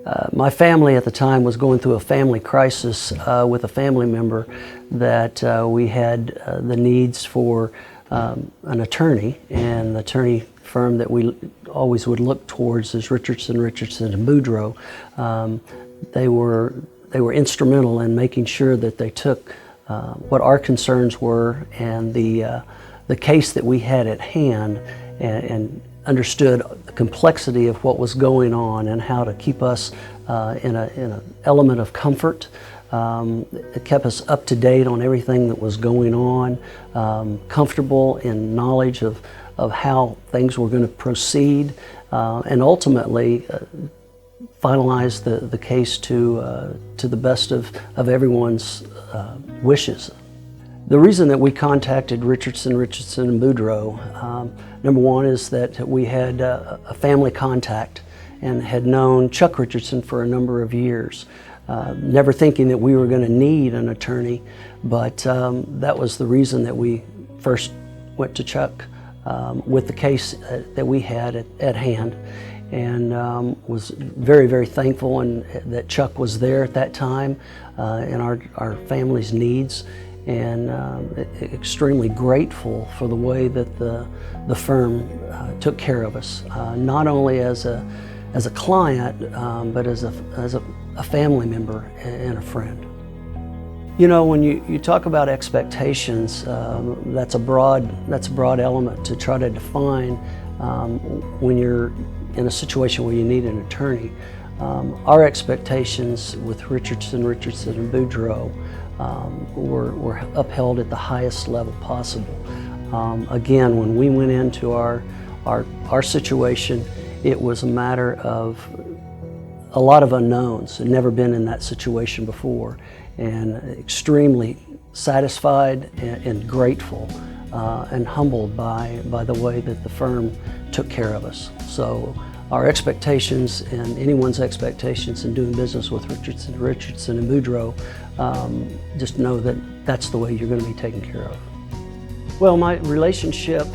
My family at the time was going through a family crisis with a family member that we had the needs for an attorney, and the attorney firm that we always would look towards is Richardson and Boudreaux. They were instrumental in making sure that they took what our concerns were and the case that we had at hand and understood the complexity of what was going on and how to keep us in an element of comfort. It kept us up to date on everything that was going on, comfortable in knowledge of how things were going to proceed, and ultimately finalize the case to the best of everyone's wishes. The reason that we contacted Richardson and Boudreaux, number one, is that we had a family contact and had known Chuck Richardson for a number of years. Never thinking that we were going to need an attorney, but that was the reason that we first went to Chuck with the case that we had at hand, and was very, very thankful that Chuck was there at that time in our family's needs, and extremely grateful for the way that the firm took care of us, not only as a client, but as a family member and a friend. You know, when you talk about expectations, that's a broad element to try to define when you're in a situation where you need an attorney. Our expectations with Richardson and Boudreaux were upheld at the highest level possible. Again, when we went into our situation, it was a matter of a lot of unknowns. I'd never been in that situation before, and extremely satisfied and grateful and humbled by the way that the firm took care of us. So our expectations and anyone's expectations in doing business with Richardson and Boudreaux, just know that that's the way you're going to be taken care of. Well, my relationship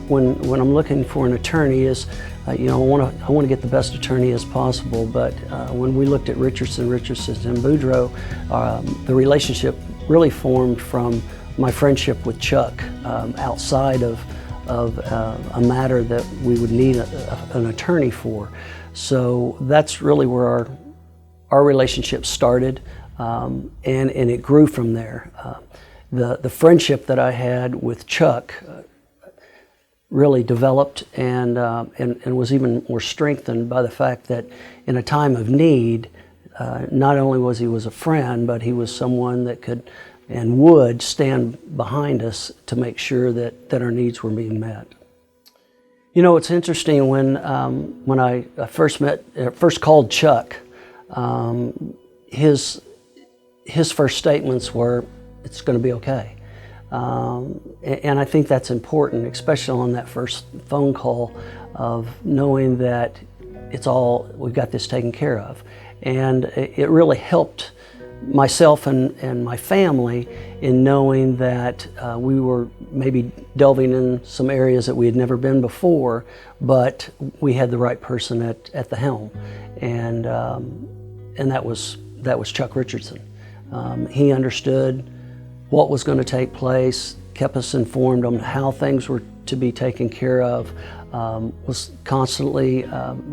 when I'm looking for an attorney is, I want to get the best attorney as possible. But when we looked at Richardson and Boudreaux, the relationship really formed from my friendship with Chuck, outside of a matter that we would need an attorney for. So that's really where our relationship started, and it grew from there. The friendship that I had with Chuck really developed and was even more strengthened by the fact that in a time of need, not only was he a friend, but he was someone that could and would stand behind us to make sure that our needs were being met. You know, it's interesting when I first called Chuck, his first statements were, "It's going to be okay." And I think that's important, especially on that first phone call, of knowing that we've got this taken care of. And it really helped myself and my family in knowing that we were maybe delving in some areas that we had never been before, but we had the right person at the helm. And that was Chuck Richardson. He understood what was going to take place, kept us informed on how things were to be taken care of, was constantly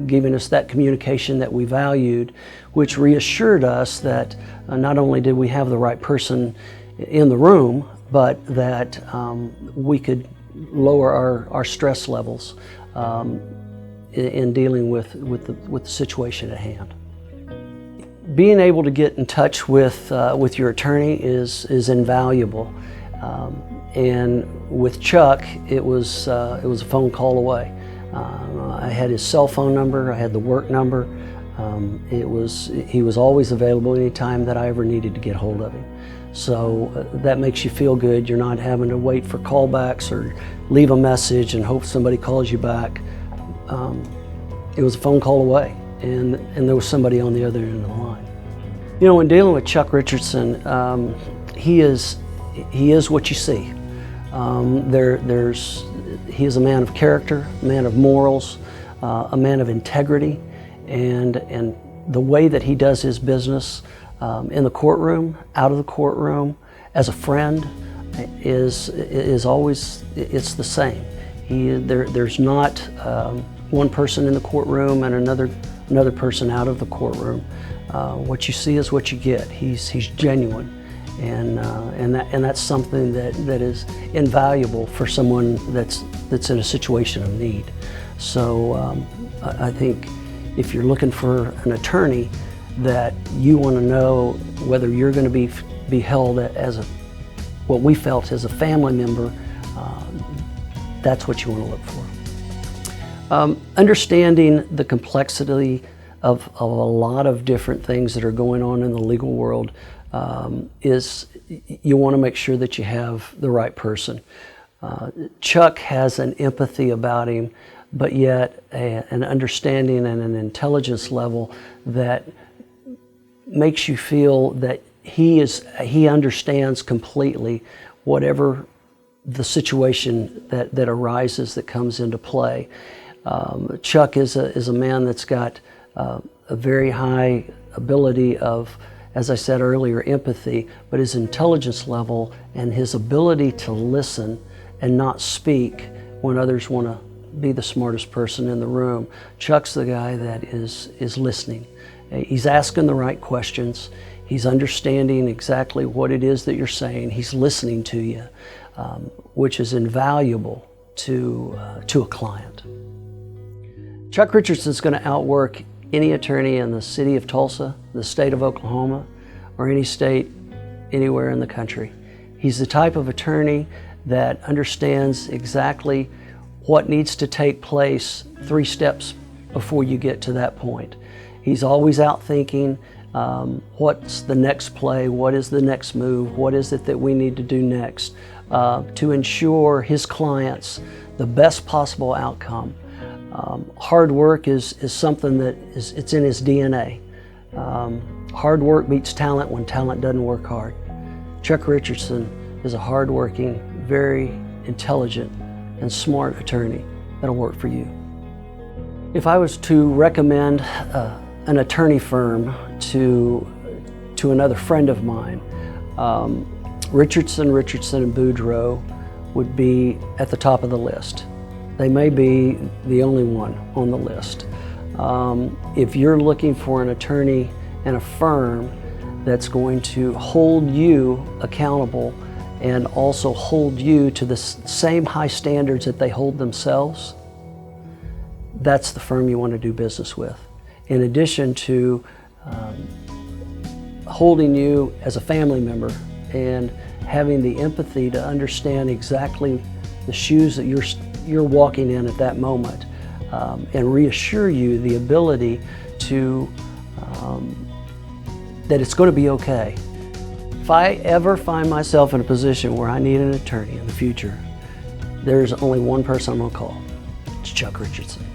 giving us that communication that we valued, which reassured us that not only did we have the right person in the room, but that we could lower our stress levels in dealing with the situation at hand. Being able to get in touch with your attorney is invaluable, and with Chuck, it was a phone call away. I had his cell phone number, I had the work number. He was always available anytime that I ever needed to get hold of him. So that makes you feel good. You're not having to wait for callbacks or leave a message and hope somebody calls you back. It was a phone call away, and there was somebody on the other end of the line. You know, when dealing with Chuck Richardson, he is what you see. He is a man of character, a man of morals, a man of integrity, and the way that he does his business in the courtroom, out of the courtroom, as a friend, is always, it's the same. There's not one person in the courtroom and another person out of the courtroom. What you see is what you get. He's genuine, and that's something that is invaluable for someone that's in a situation of need. So I think if you're looking for an attorney that you want to know whether you're going to be held as what we felt as a family member, that's what you want to look for. Understanding the complexity of a lot of different things that are going on in the legal world is you want to make sure that you have the right person. Chuck has an empathy about him, but yet an understanding and an intelligence level that makes you feel that he understands completely whatever the situation that arises that comes into play. Chuck is a man that's got a very high ability of, as I said earlier, empathy, but his intelligence level and his ability to listen and not speak when others want to be the smartest person in the room. Chuck's the guy that is listening. He's asking the right questions. He's understanding exactly what it is that you're saying. He's listening to you, which is invaluable to a client. Chuck Richardson's going to outwork any attorney in the city of Tulsa, the state of Oklahoma, or any state anywhere in the country. He's the type of attorney that understands exactly what needs to take place 3 steps before you get to that point. He's always out thinking, what's the next play, what is the next move, what is it that we need to do next to ensure his clients the best possible outcome. Hard work is something that it's in his DNA. Hard work beats talent when talent doesn't work hard. Chuck Richardson is a hard-working, very intelligent and smart attorney that'll work for you. If I was to recommend an attorney firm to another friend of mine, Richardson, and Boudreaux would be at the top of the list. They may be the only one on the list. If you're looking for an attorney and a firm that's going to hold you accountable and also hold you to the same high standards that they hold themselves, that's the firm you want to do business with. In addition to holding you as a family member and having the empathy to understand exactly the shoes that you're walking in at that moment, and reassure you the ability to that it's going to be okay. If I ever find myself in a position where I need an attorney in the future, there's only one person I'm going to call. It's Chuck Richardson.